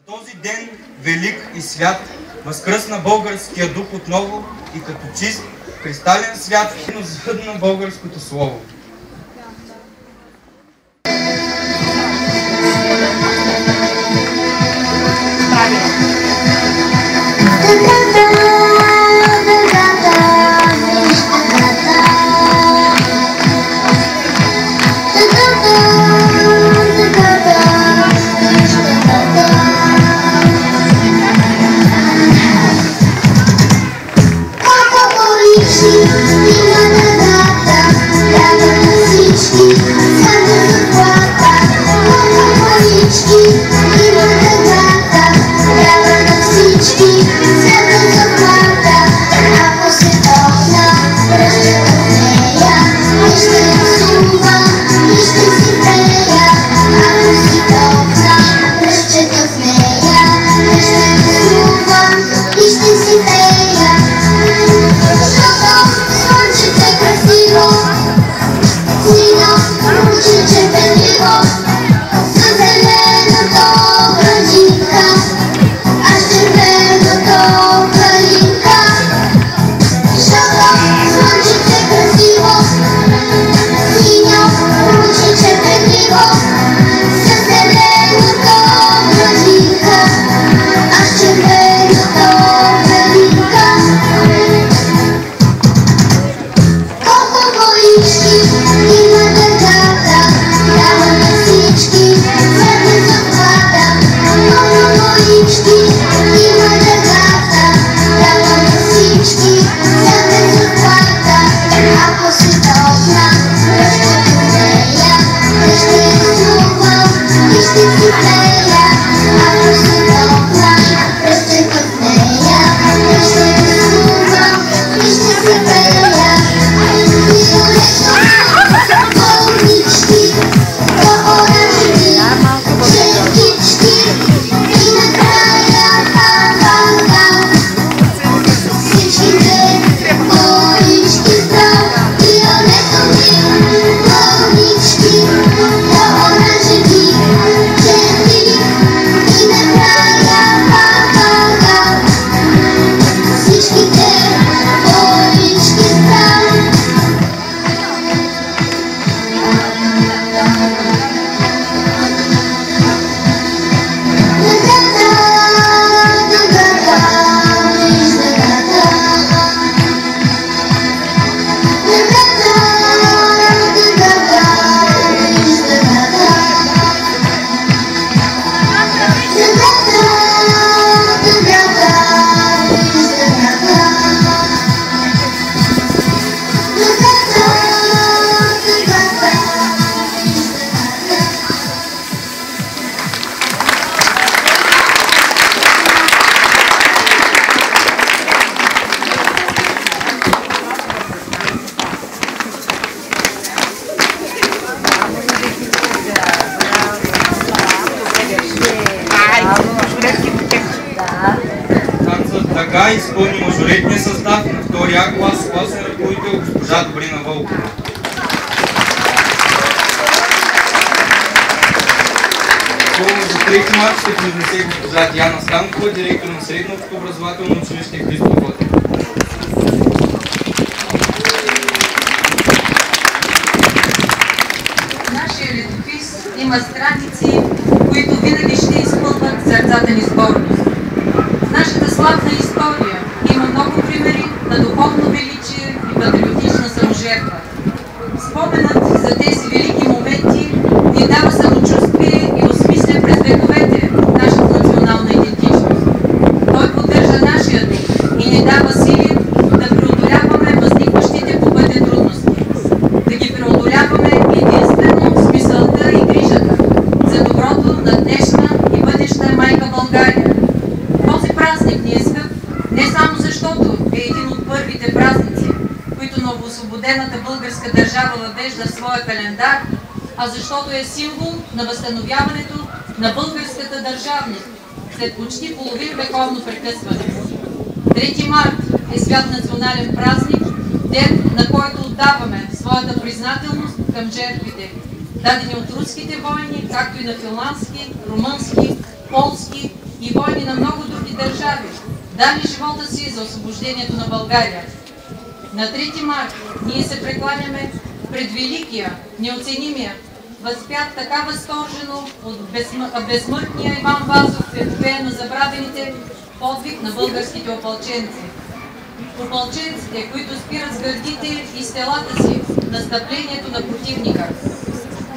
Този ден, велик и свят, възкръсна българския дух отново и като чист, кристален свят, но звъдна българското слово. Така изпълни мажоретния състав на втория клас, класен ръководител госпожа Добрина Вълкова. Слово за трети март ще произнесе госпожа Диана Станкова, директор на Средното образователно училище Христо Ботев. Нашия летопис има страници, които винаги ще изпълват сърцата ни с гордост. Нашата славна история има много примери на духовно величие и патриотична саможертва. Споменът за тези велики моменти ни дава самочувствие и осмисля през вековете нашата национална идентичност. Той поддържа нашия дух и ни дава сили да преодоляваме възникващите по пътя трудности. Да ги преодоляваме единствено с мисълта и грижата за доброто на днешна и бъдеща майка България. Този празник ни е скъп не само защото е един от първите празници, които новоосвободената българска държава въвежда в своя календар, а защото е символ на възстановяването на българската държавност след почти половин вековно прекъсване. 3 март е свят национален празник, ден на който отдаваме своята признателност към жертвите, дадени от руските войни, както и на финландски, румънски, полски и войни на много други държави, дали живота си за освобождението на България. На 3 март ние се прекланяме пред великия, неоценимия, възпят така възторжено от безсмъртния Иван Вазов, епопея на забравените, подвиг на българските опълченци. Опълченците, които спират с гърдите и стелата си настъплението на противника.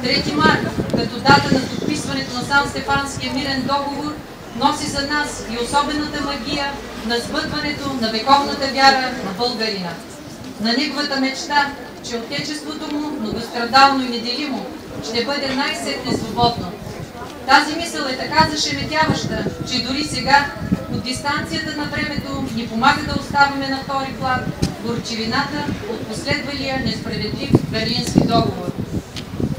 3 март, като дата на подписването на Сан-Стефанския мирен договор, носи за нас и особената магия на сбъдването на вековната вяра на българина. На неговата мечта, че отечеството му, многострадално и неделимо, ще бъде най-сетне свободно. Тази мисъл е така зашеметяваща, че дори сега, от дистанцията на времето, ни помага да оставяме на втори план горчивината от последвалия несправедлив Берлински договор.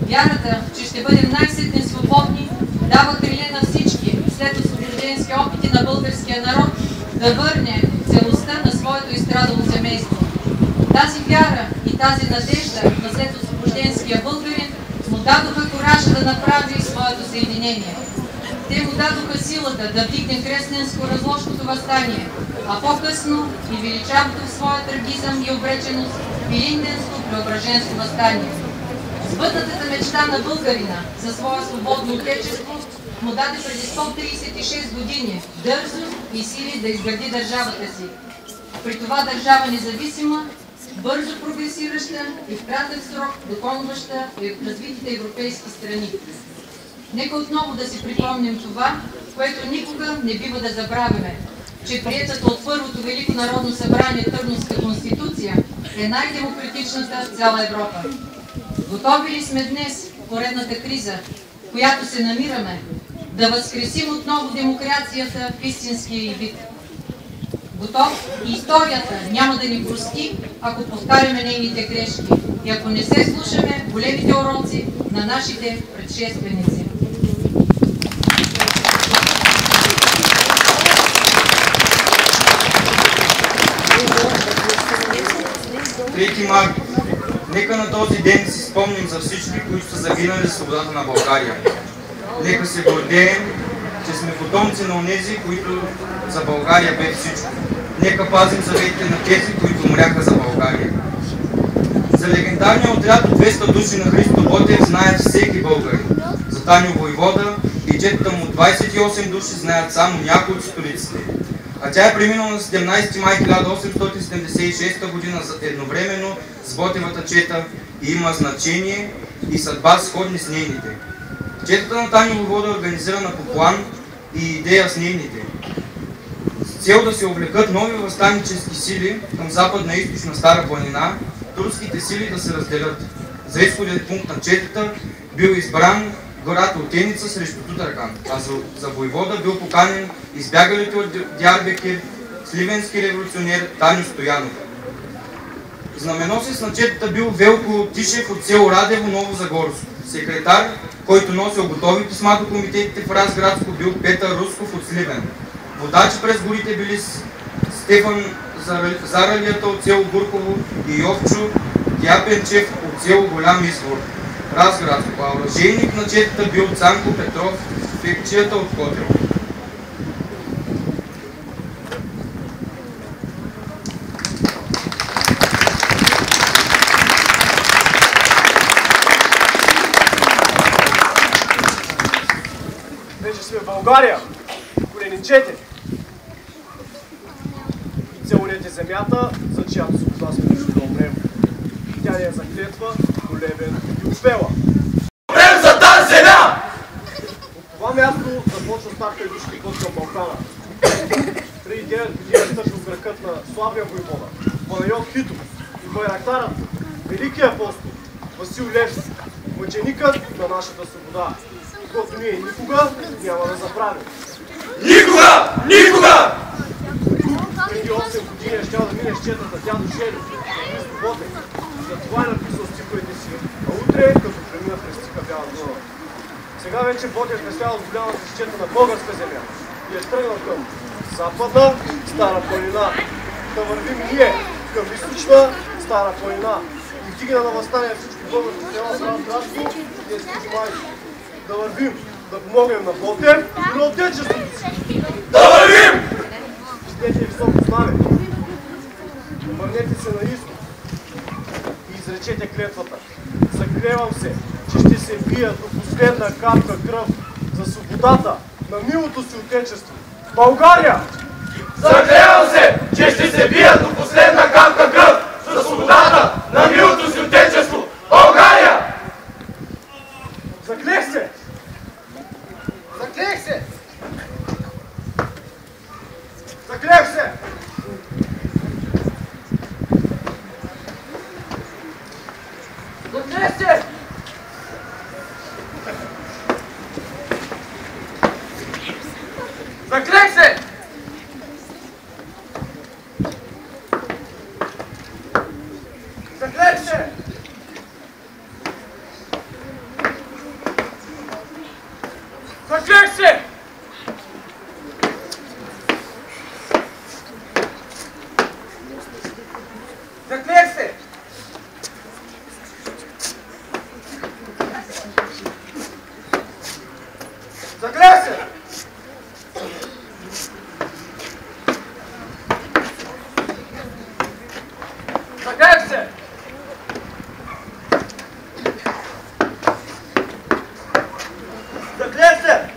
Вярата, че ще бъдем най-сетне свободни, дава криле на всички след освобожденски опити на българския народ да върне целостта на своето изстрадало семейство. Тази вяра и тази надежда на след освобожденския българин му дадоха коража да направи своето съединение. Те му дадоха силата да вдигне Кресненско-Разложкото въстание, а по-късно и величавото в своя трагизъм и обреченост Илинденско-Преображенско въстание. Сбъднатата мечта на българина за своя свободно отечество му даде преди 136 години дързо и сили да изгради държавата си. При това държава независима, бързо прогресираща и в кратък срок доконваща развитите европейски страни. Нека отново да си припомним това, което никога не бива да забравяме, че приетата от Първото Велико народно събрание Търновска конституция е най-демократичната в цяла Европа. Готови ли сме днес в поредната криза, в която се намираме, да възкресим отново демокрацията в истинския ѝ вид? Готов и историята няма да ни прости, ако повтаряме нейните грешки и ако не се слушаме големите уроци на нашите предшественици. Трети март. Нека на този ден си спомним за всички, които са загинали за свободата на България. Нека се гордеем, че сме потомци на онези, които за България бе всичко. Нека пазим заветите на тези, които умряха за България. За легендарния отряд от 200 души на Христо Ботев знае всеки българин. За Таню Войвода и джетата му 28 души знаят само някои от столиците. А тя е преминала на 17 май 1876 година едновременно с Ботевата чета и има значение и съдба сходни с нейните. Четата на Таню Войвода е организирана по план и идея с нейните. С цел да се облекат нови въстаннически сили към западна и източна Стара планина, турските сили да се разделят. За изходен пункт на четата бил избран гората Отеница срещу Тутъркан, а за войвода бил поканен избягалите от Диарбекир сливенски революционер Таню Стоянов. Знаменосец на четата бил Велко Тишев от село Радево, Новозагорско. Секретар, който носил готови писма до комитетите в Разградско, бил Петър Русков от Сливен. Водачи през горите били Стефан Заралията от село Бурково и Йовчо Дяпенчев от село Голям Извор, Разградско, а оръжейник на четата бил Цанко Петров, пекчията от Котел. Вече сме в България, коленичете. И целунете земята, за чиято свобода сме дошли да умрем. Тя ни е заклетва, голебен и успела. Умрем за тази земя! От това място започва старта идущи път към Балкана. Преди 9 години стъпил в кракът на славния войвода, Панайот Хитов и байрактарът, великият апостол Васил Левски, мъченикът на нашата свобода, който ние никога няма да забравим. Никога! Никога! Преди 8 години е щял да мине с четата дядо Желев, Христо Ботев. Затова е написал стиховете си, а утре, като премина през стиха Бяла Дунава. Сега вече Ботев е слял с голямата щета на българска земя и е тръгнал към западна Стара планина. Да вървим ние към източна Стара планина и вдигна на въстание всички български села в Разградско и Ескичмай. Да вървим да помогнем на Ботев и на отечеството си. Да вървим! Идете високо знаме. Обърнете се на изток и изречете клетвата. Заклевам се, че ще се бия до последна капка кръв за свободата на милото си отечество. България! Заклевам се, че ще се бия до последна капка кръв за свободата на милото си отечество. България! Заклех се! Заклех се! Заклех се! Заклех се! Заклех се! Заклех се! Заклех се! Заклех се! Заклех се! Заклех се! Заклех се!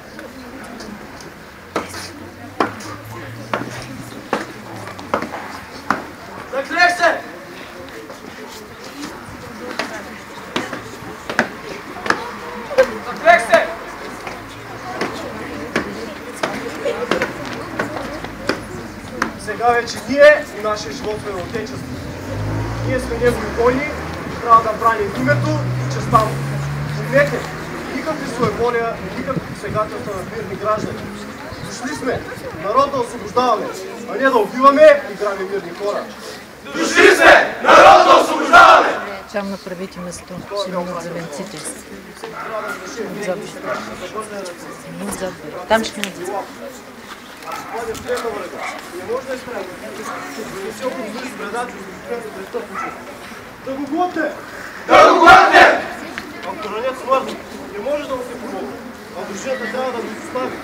Заклех се! Заклех се! Сега вече ние и нашия живот сме на отечество. Ние сме негови войни, трябва да браним името и честта му. Помнете, никакви своеволия и никакви посегателства на мирни граждани. Дошли сме народ да освобождаваме, а не да убиваме и грабим мирни хора. Дошли сме! Народ да освобождаваме! Там направите место, ще минат зеленците. Отзад. Там ще минат. Владя в трета врага. Не може да изправим. Не се обвини с предатели, престъпници. Да го глотне! Да го глътнем! Ако ранят смъртно, не може да му се помогне. А дружината трябва да го изостави.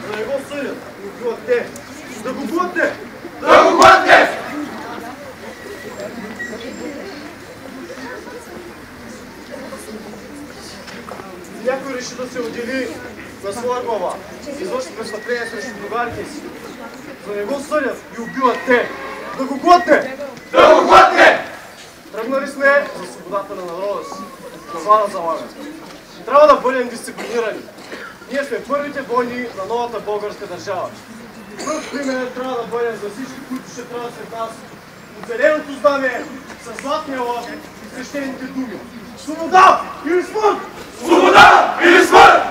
Да не го съдят и убиват те. Да го глотне! Да го глътнем! Някой реши да се отдели на своя глава. Извърши престъпление срещу другарите си. Да не го съдят и убиват те. Да го глотне! Да го глътнем! Тръгнали сме за свободата на народа си. Това да залагаме. Трябва да бъдем дисциплинирани. Ние сме първите войни на новата българска държава. Пръв пример трябва да бъдем за всички, които ще трябва след нас. От зеленото знаме, със златния лъв и свещените думи. Свобода или смърт! Свобода или смърт!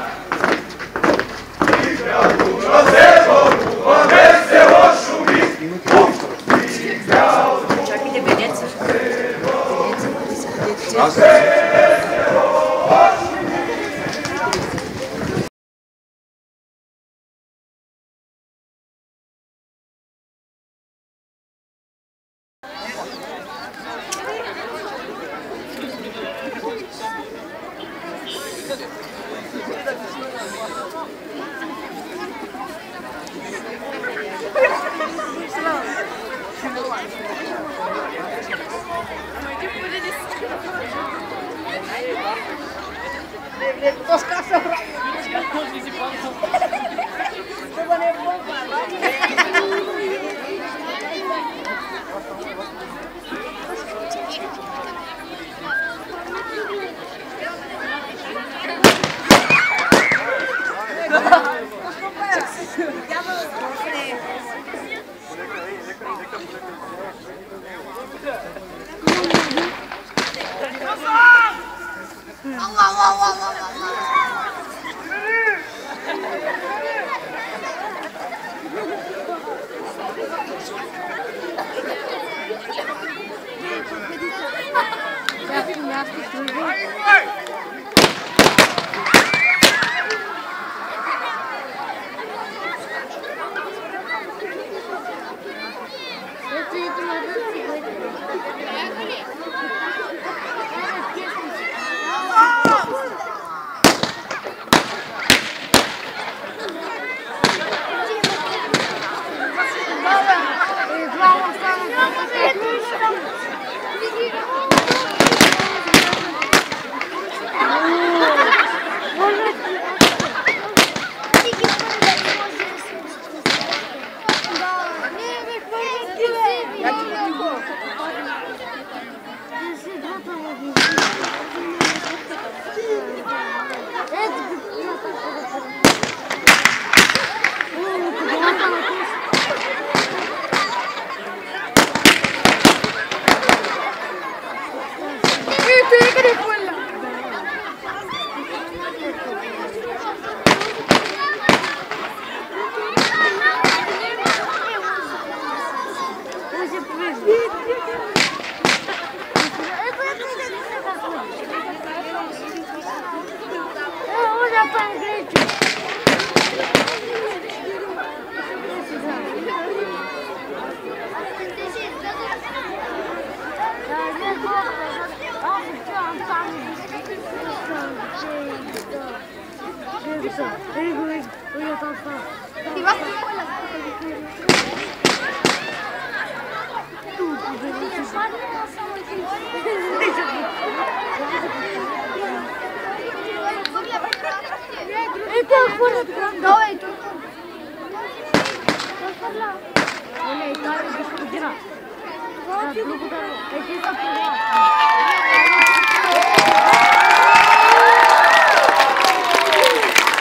Чакайте, бедеца.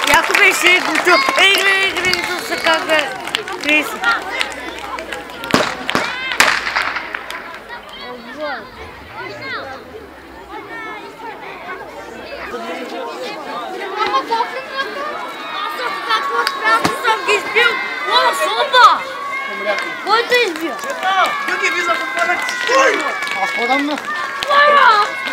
Яко беше готов. Игри, са как да криси. Мама, колко аз съм ги избил. О, соба! Кой те избил? Други ви за попадат. Стой! Твоя!